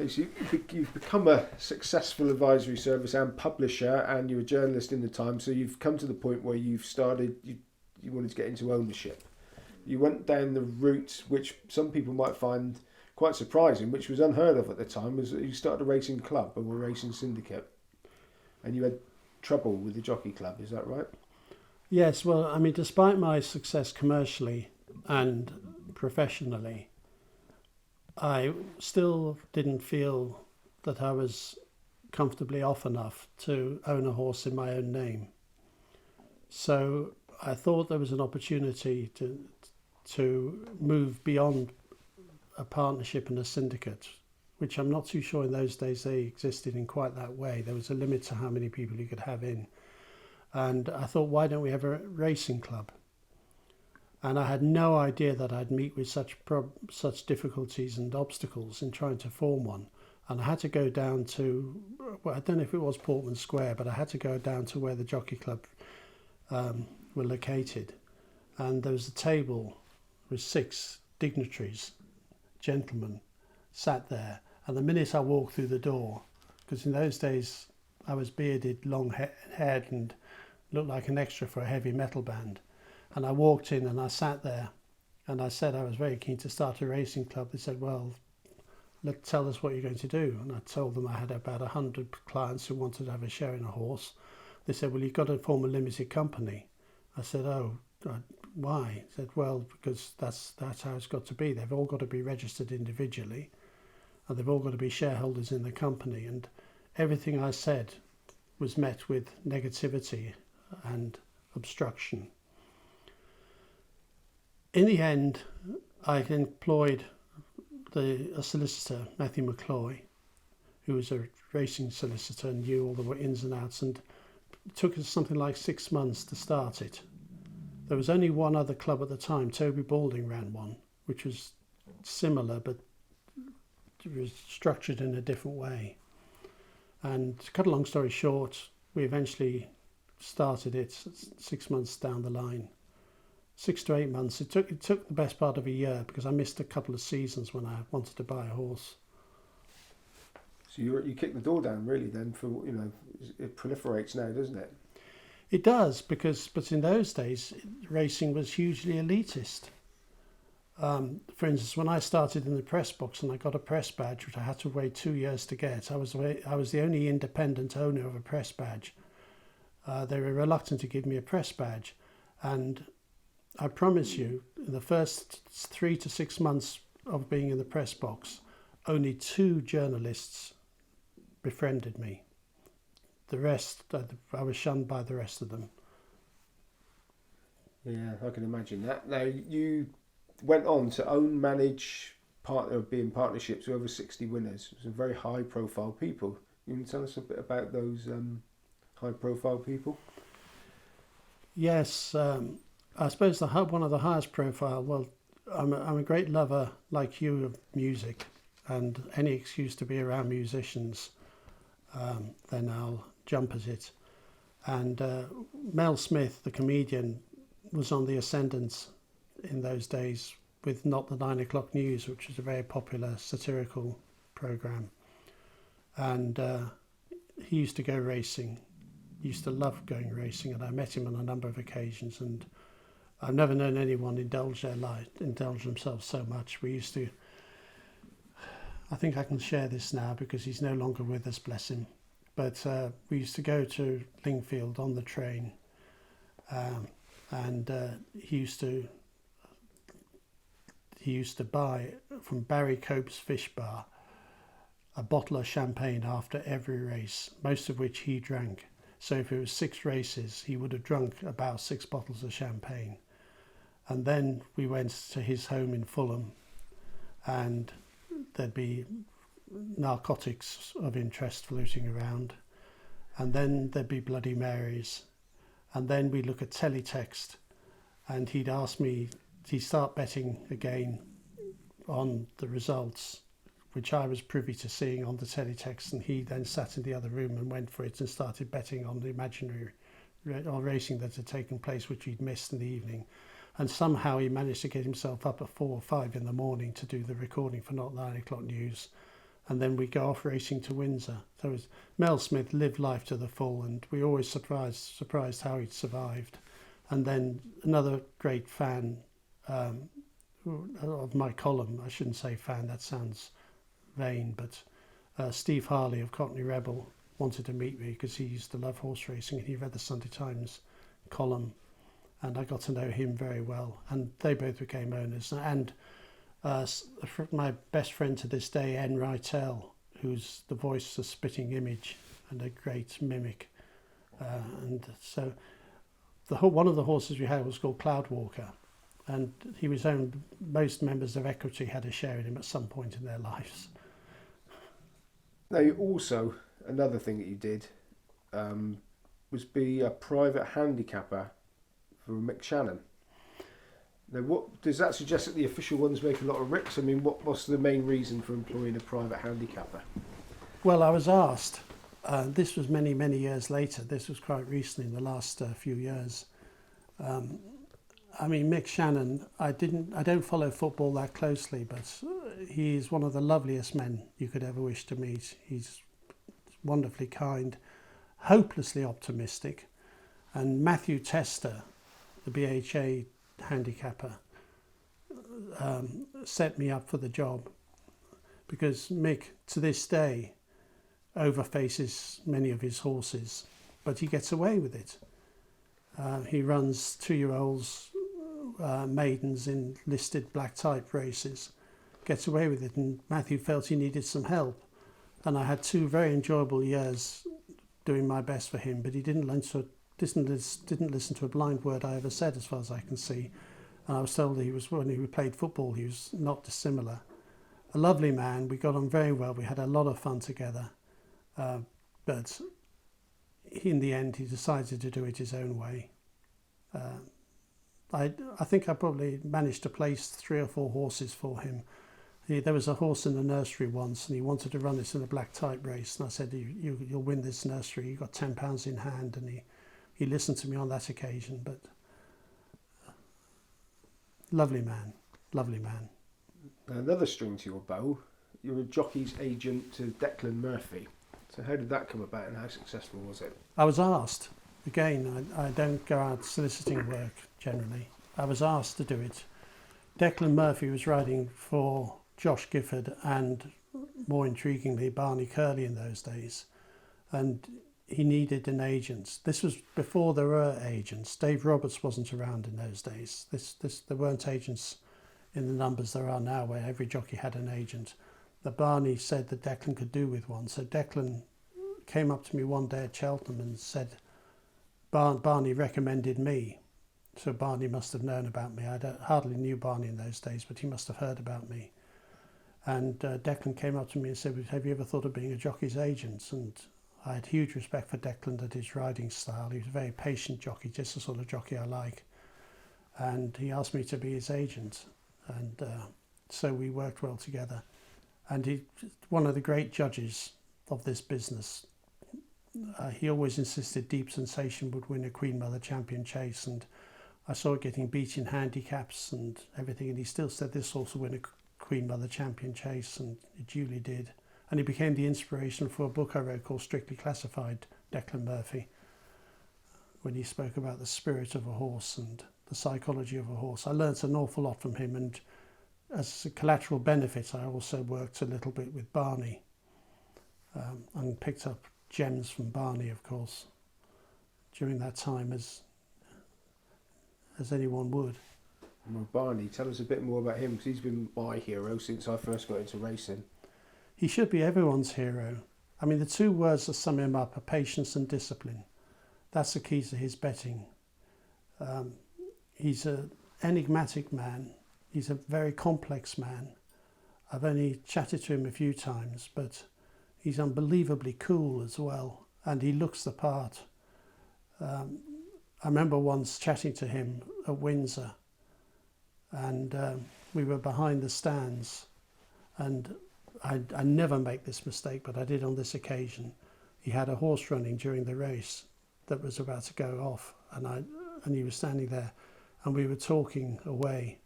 Okay, so you've become a successful advisory service and publisher, and you're a journalist in the time. So you've come to the point where you've started. You wanted to get into ownership. You went down the route which some people might find quite surprising, which was unheard of at the time. Was that you started a racing club or a racing syndicate, and you had trouble with the Jockey Club. Is that right? Yes. Well, I mean, despite my success commercially and professionally, I still didn't feel that I was comfortably off enough to own a horse in my own name. So I thought there was an opportunity to move beyond a partnership and a syndicate, which I'm not too sure in those days they existed in quite that way. There was a limit to how many people you could have in. And I thought, why don't we have a racing club? And I had no idea that I'd meet with such difficulties and obstacles in trying to form one. And I had to go down to, well, I don't know if it was Portman Square, but I had to go down to where the Jockey Club were located. And there was a table with 6 dignitaries, gentlemen, sat there. And the minute I walked through the door, because in those days I was bearded, long-haired and looked like an extra for a heavy metal band. And I walked in and I sat there and I said I was very keen to start a racing club. They said, well, tell us what you're going to do. And I told them I had about 100 clients who wanted to have a share in a horse. They said, well, you've got to form a limited company. I said, oh, why? He said, well, because that's how it's got to be. They've all got to be registered individually and they've all got to be shareholders in the company. And everything I said was met with negativity and obstruction. In the end, I employed a solicitor, Matthew McCloy, who was a racing solicitor and knew all the ins and outs, and it took us something like 6 months to start it. There was only one other club at the time. Toby Balding ran one, which was similar, but it was structured in a different way. And to cut a long story short, we eventually started it 6 months down the line. 6 to 8 months. It took the best part of a year because I missed a couple of seasons when I wanted to buy a horse. So you kicked the door down really then for, it proliferates now, doesn't it? It does, but in those days racing was hugely elitist. For instance, when I started in the press box and I got a press badge, which I had to wait 2 years to get, I was the only independent owner of a press badge. They were reluctant to give me a press badge, and I promise you, in the first 3 to 6 months of being in the press box, only 2 journalists befriended me. The rest, I was shunned by the rest of them. Yeah, I can imagine that. Now, you went on to own, manage, be in partnerships with over 60 winners. Some very high-profile people. You can tell us a bit about those high-profile people? Yes, I suppose one of the highest profile. Well, I'm a great lover, like you, of music, and any excuse to be around musicians, then I'll jump at it. And Mel Smith, the comedian, was on the ascendant in those days with Not the 9 O'Clock News, which was a very popular satirical program. And he used to go racing. He used to love going racing, and I met him on a number of occasions, and I've never known anyone indulge themselves so much. We used to, I think I can share this now because he's no longer with us, bless him. But we used to go to Lingfield on the train, and he used to buy from Barry Cope's Fish Bar a bottle of champagne after every race, most of which he drank. So if it was 6 races, he would have drunk about 6 bottles of champagne. And then we went to his home in Fulham, and there'd be narcotics of interest floating around. And then there'd be Bloody Marys. And then we'd look at teletext, and he'd start betting again on the results, which I was privy to seeing on the teletext, and he then sat in the other room and went for it and started betting on the imaginary racing that had taken place, which he'd missed in the evening. And somehow he managed to get himself up at 4 or 5 in the morning to do the recording for Not 9 O'Clock News, and then we go off racing to Windsor. So it was, Mel Smith lived life to the full, and we always surprised how he'd survived. And then another great fan of my column, I shouldn't say fan, that sounds vain, but Steve Harley of Cockney Rebel wanted to meet me because he used to love horse racing, and he read the Sunday Times column, and I got to know him very well, and they both became owners. And my best friend to this day, N. Rytell, who's the voice of Spitting Image and a great mimic, and so one of the horses we had was called Cloudwalker, and he was owned. Most members of Equity had a share in him at some point in their lives. Now, you also, another thing that you did was be a private handicapper for Mick Channon. Now, what does that suggest that the official ones make a lot of ricks? I mean, what's the main reason for employing a private handicapper? Well, I was asked. This was many, many years later. This was quite recently, in the last few years. I mean, Mick Channon, I don't follow football that closely, but he's one of the loveliest men you could ever wish to meet. He's wonderfully kind, hopelessly optimistic. And Matthew Tester, the BHA handicapper, set me up for the job, because Mick, to this day, overfaces many of his horses, but he gets away with it. He runs 2-year-olds, maidens in listed black type races, gets away with it, and Matthew felt he needed some help. And I had 2 very enjoyable years doing my best for him, but he didn't listen to a blind word I ever said, as far as I can see. And I was told that when he played football, he was not dissimilar. A lovely man, we got on very well, we had a lot of fun together. But in the end, he decided to do it his own way. I think I probably managed to place 3 or 4 horses for him. There was a horse in the nursery once, and he wanted to run this in a black type race. And I said, you'll win this nursery. You've got £10 in hand. And he listened to me on that occasion. But lovely man, lovely man. Another string to your bow, you're a jockey's agent to Declan Murphy. So how did that come about, and how successful was it? I was asked. Again, I don't go out soliciting work generally. I was asked to do it. Declan Murphy was riding for Josh Gifford and, more intriguingly, Barney Curley in those days. And he needed an agent. This was before there were agents. Dave Roberts wasn't around in those days. There weren't agents in the numbers there are now, where every jockey had an agent. That Barney said that Declan could do with one. So Declan came up to me one day at Cheltenham and said, Barney recommended me. So Barney must have known about me. I hardly knew Barney in those days, but he must have heard about me. And Declan came up to me and said, have you ever thought of being a jockey's agent? And I had huge respect for Declan and his riding style. He was a very patient jockey, just the sort of jockey I like. And he asked me to be his agent. And so we worked well together. And he's one of the great judges of this business. He always insisted Deep Sensation would win a Queen Mother Champion chase, and I saw it getting beat in handicaps and everything, and he still said this horse will win a Queen Mother Champion chase, and it duly did. And he became the inspiration for a book I wrote called Strictly Classified, Declan Murphy, when he spoke about the spirit of a horse and the psychology of a horse. I learnt an awful lot from him, and as a collateral benefit, I also worked a little bit with Barney and picked up gems from Barney, of course, during that time, as anyone would. Well, Barney, tell us a bit more about him, because he's been my hero since I first got into racing. He should be everyone's hero. I mean, the 2 words that sum him up are patience and discipline. That's the key to his betting. He's an enigmatic man. He's a very complex man. I've only chatted to him a few times, but he's unbelievably cool as well, and he looks the part. I remember once chatting to him at Windsor, and we were behind the stands, and I never make this mistake, but I did on this occasion. He had a horse running during the race that was about to go off, and he was standing there, and we were talking away,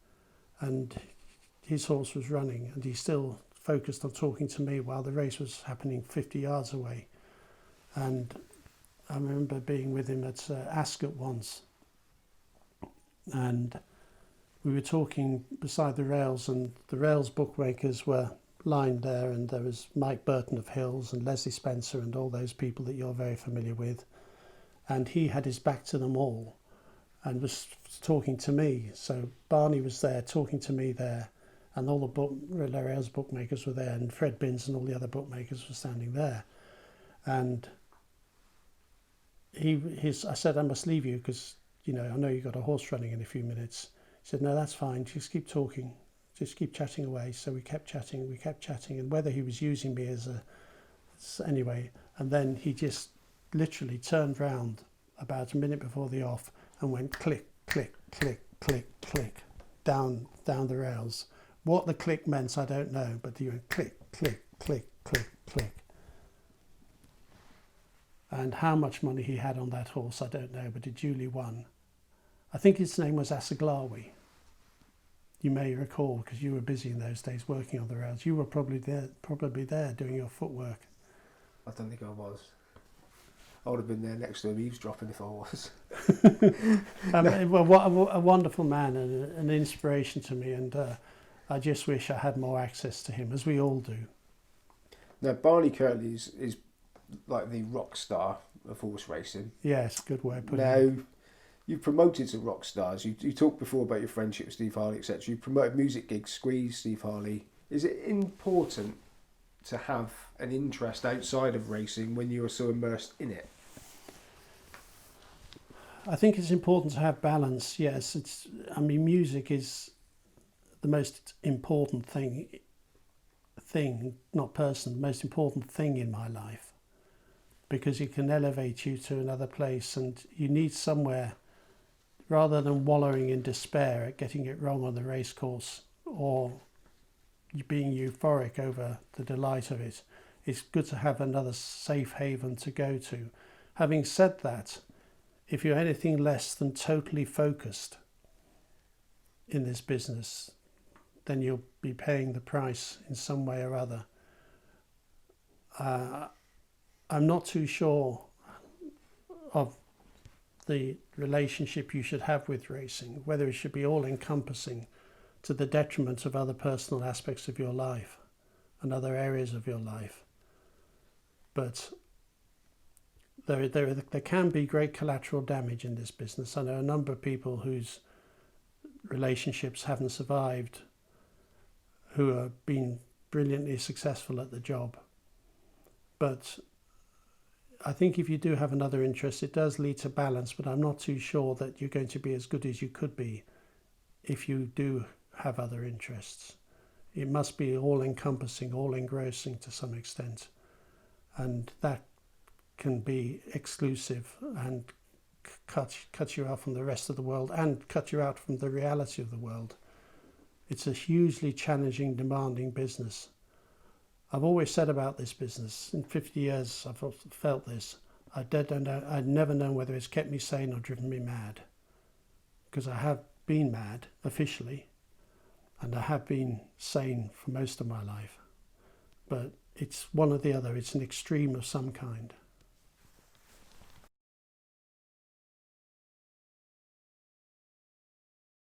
and his horse was running, and he still focused on talking to me while the race was happening 50 yards away. And I remember being with him at Ascot once, and we were talking beside the rails, and the rails bookmakers were lined there, and there was Mike Burton of Hills and Leslie Spencer and all those people that you're very familiar with, and he had his back to them all and was talking to me. So Barney was there talking to me there, and all the rails bookmakers were there, and Fred Binns and all the other bookmakers were standing there. And I said, I must leave you because, I know you've got a horse running in a few minutes. He said, no, that's fine, just keep talking, just keep chatting away. So we kept chatting, and whether he was using me anyway, and then he just literally turned round about a minute before the off and went click, click, click, click, click, down the rails. What the click meant, I don't know, but he went click, click, click, click, click. And how much money he had on that horse, I don't know, but it duly won. I think his name was Asaglawi. You may recall, because you were busy in those days working on the rails. You were probably there doing your footwork. I don't think I was. I would have been there next to him eavesdropping if I was. Well, what a wonderful man and an inspiration to me, and I just wish I had more access to him, as we all do. Now, Barney Curley is like the rock star of horse racing. Yes, good way of putting it. Now, it. you've promoted to rock stars. You talked before about your friendship with Steve Harley, etc. You promoted music gigs, Squeeze, Steve Harley. Is it important to have an interest outside of racing when you are so immersed in it? I think it's important to have balance. Yes, music is the most important thing, not person, the most important thing in my life, because it can elevate you to another place, and you need somewhere, rather than wallowing in despair at getting it wrong on the race course or being euphoric over the delight of it. It's good to have another safe haven to go to. Having said that, if you're anything less than totally focused in this business, then you'll be paying the price in some way or other. I'm not too sure of the relationship you should have with racing, whether it should be all-encompassing to the detriment of other personal aspects of your life and other areas of your life. But there can be great collateral damage in this business. I know a number of people whose relationships haven't survived, who have been brilliantly successful at the job. But I think if you do have another interest, it does lead to balance, but I'm not too sure that you're going to be as good as you could be if you do have other interests. It must be all-encompassing, all-engrossing to some extent, and that can be exclusive and cut you out from the rest of the world and cut you out from the reality of the world. It's a hugely challenging, demanding business. I've always said about this business, in 50 years I've felt this, I'd never known whether it's kept me sane or driven me mad. Because I have been mad, officially, and I have been sane for most of my life. But it's one or the other, it's an extreme of some kind.